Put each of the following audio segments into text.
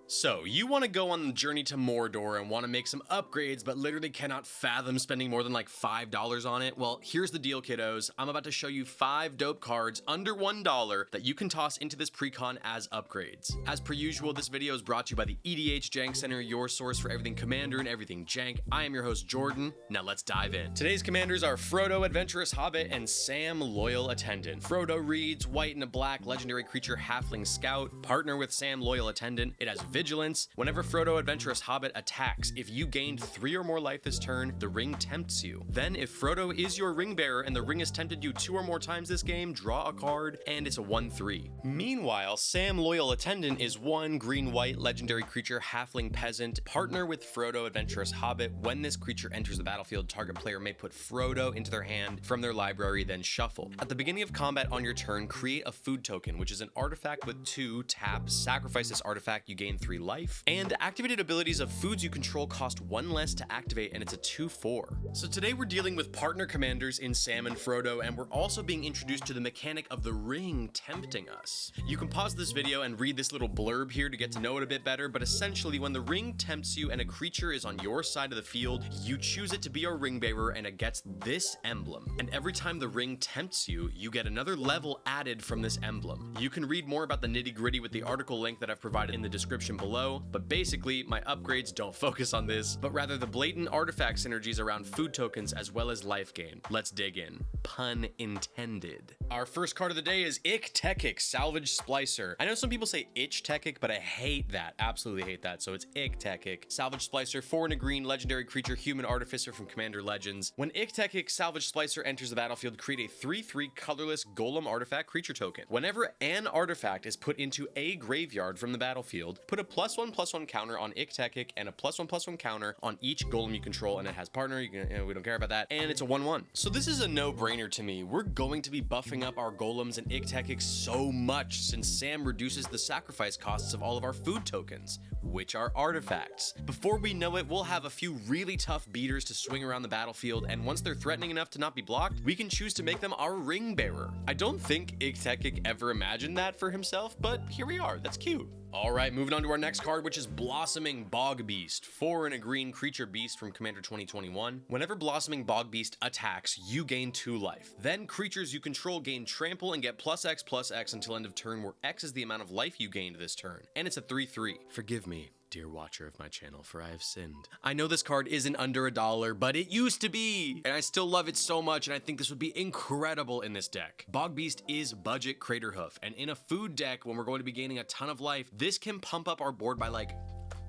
So, you want to go on the journey to Mordor and want to make some upgrades, but literally cannot fathom spending more than like $5 on it? Well, here's the deal, kiddos. I'm about to show you 5 dope cards under $1 that you can toss into this precon as upgrades. As per usual, this video is brought to you by the EDH Jank Center, your source for everything Commander and everything Jank. I am your host, Jordan. Now let's dive in. Today's commanders are Frodo, Adventurous Hobbit, and Sam, Loyal Attendant. Frodo reads white and a black legendary creature halfling scout. Partner with Sam, Loyal Attendant. It has Vigilance. Whenever Frodo, Adventurous Hobbit attacks, if you gained 3 or more life this turn, the ring tempts you. Then, if Frodo is your ring bearer and the ring has tempted you 2 or more times this game, draw a card, and it's a 1/3. Meanwhile, Sam, Loyal Attendant is 1 green-white legendary creature halfling peasant. Partner with Frodo, Adventurous Hobbit. When this creature enters the battlefield, target player may put Frodo into their hand from their library, then shuffle. At the beginning of combat on your turn, create a food token, which is an artifact with 2 taps. Sacrifice this artifact, you gain 3 life. And activated abilities of foods you control cost 1 less to activate, and it's a 2/4. So today we're dealing with partner commanders in Sam and Frodo, and we're also being introduced to the mechanic of the ring tempting us. You can pause this video and read this little blurb here to get to know it a bit better, but essentially when the ring tempts you and a creature is on your side of the field, you choose it to be your ring bearer and it gets this emblem. And every time the ring tempts you, you get another level added from this emblem. You can read more about the nitty-gritty with the article link that I've provided in the description below, but basically my upgrades don't focus on this, but rather the blatant artifact synergies around food tokens as well as life gain. Let's dig in. Pun intended. Our first card of the day is Ik-Tekik, Salvage Splicer. I know some people say Ich-Tekik, but I hate that. Absolutely hate that. So it's Ik-Tekik. Salvage Splicer, 4 and a green, legendary creature, human artificer from Commander Legends. When Ik-Tekik, Salvage Splicer enters the battlefield, create a 3/3 colorless golem artifact creature token. Whenever an artifact is put into a graveyard from the battlefield, put a +1/+1 counter on Ik-Tekik and a +1/+1 counter on each golem you control, and it has partner. We don't care about that. And it's a 1/1. So this is a no-brainer to me. We're going to be buffing up our golems and Ik-Tekik so much since Sam reduces the sacrifice costs of all of our food tokens, which are artifacts. Before we know it, we'll have a few really tough beaters to swing around the battlefield, and once they're threatening enough to not be blocked, we can choose to make them our ring bearer. I don't think Ik-Tekik ever imagined that for himself, but here we are. That's cute. Alright, moving on to our next card, which is Blossoming Bog Beast, 4 and a green creature beast from Commander 2021. Whenever Blossoming Bog Beast attacks, you gain 2 life. Then creatures you control gain trample and get +X/+X until end of turn, where X is the amount of life you gained this turn. And it's a 3/3. Forgive me, dear watcher of my channel, for I have sinned. I know this card isn't under $1, but it used to be, and I still love it so much, and I think this would be incredible in this deck. Bog Beast is budget Craterhoof, and in a food deck, when we're going to be gaining a ton of life, this can pump up our board by like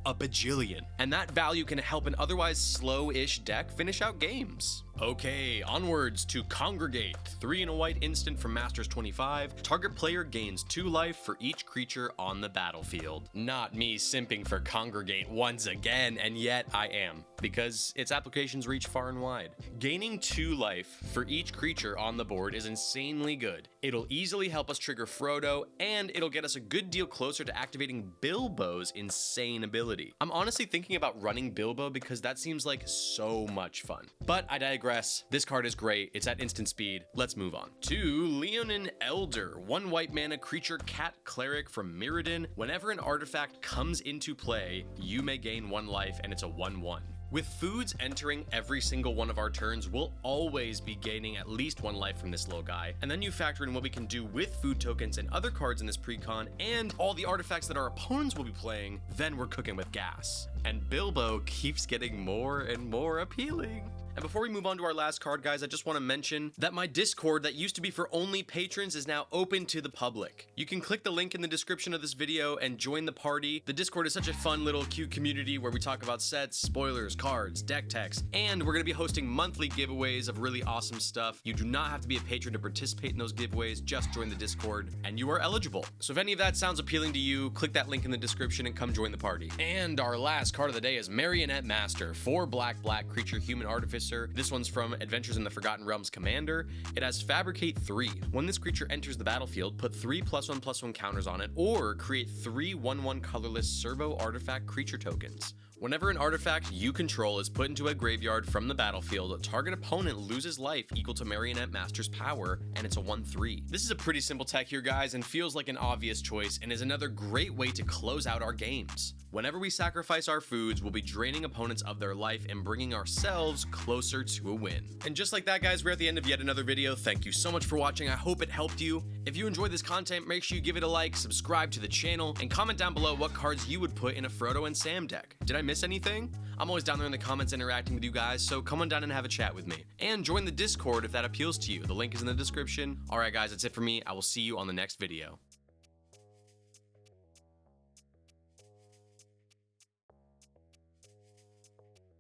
a bajillion, and that value can help an otherwise slow-ish deck finish out games. Okay, onwards to Congregate, 3 and a white instant from Masters 25. Target player gains 2 life for each creature on the battlefield. Not me simping for Congregate once again, and yet I am, because its applications reach far and wide. Gaining 2 life for each creature on the board is insanely good. It'll easily help us trigger Frodo, and it'll get us a good deal closer to activating Bilbo's insane ability. I'm honestly thinking about running Bilbo because that seems like so much fun. But I digress. This card is great. It's at instant speed. Let's move on to Leonin Elder, 1 white mana creature cat cleric from Mirrodin. Whenever an artifact comes into play, you may gain 1 life, and it's a 1/1. With foods entering every single one of our turns, we'll always be gaining at least 1 life from this little guy. And then you factor in what we can do with food tokens and other cards in this precon, and all the artifacts that our opponents will be playing, then we're cooking with gas. And Bilbo keeps getting more and more appealing. And before we move on to our last card, guys, I just want to mention that my Discord that used to be for only patrons is now open to the public. You can click the link in the description of this video and join the party. The Discord is such a fun little cute community where we talk about sets, spoilers, cards, deck techs, and we're going to be hosting monthly giveaways of really awesome stuff. You do not have to be a patron to participate in those giveaways, just join the Discord and you are eligible. So if any of that sounds appealing to you, click that link in the description and come join the party. And our last card of the day is Marionette Master, 4 black creature human artificer. This one's from Adventures in the Forgotten Realms Commander. It has Fabricate 3. When this creature enters the battlefield, put 3 +1/+1 counters on it, or create 3 1/1 colorless servo artifact creature tokens. Whenever an artifact you control is put into a graveyard from the battlefield, a target opponent loses life equal to Marionette Master's power, and it's a 1/3. This is a pretty simple tech here, guys, and feels like an obvious choice and is another great way to close out our games. Whenever we sacrifice our foods, we'll be draining opponents of their life and bringing ourselves closer to a win. And just like that, guys, we're at the end of yet another video. Thank you so much for watching. I hope it helped you. If you enjoyed this content, make sure you give it a like, subscribe to the channel, and comment down below what cards you would put in a Frodo and Sam deck. Did I miss anything? I'm always down there in the comments interacting with you guys, so come on down and have a chat with me. And join the Discord if that appeals to you. The link is in the description. Alright guys, that's it for me. I will see you on the next video.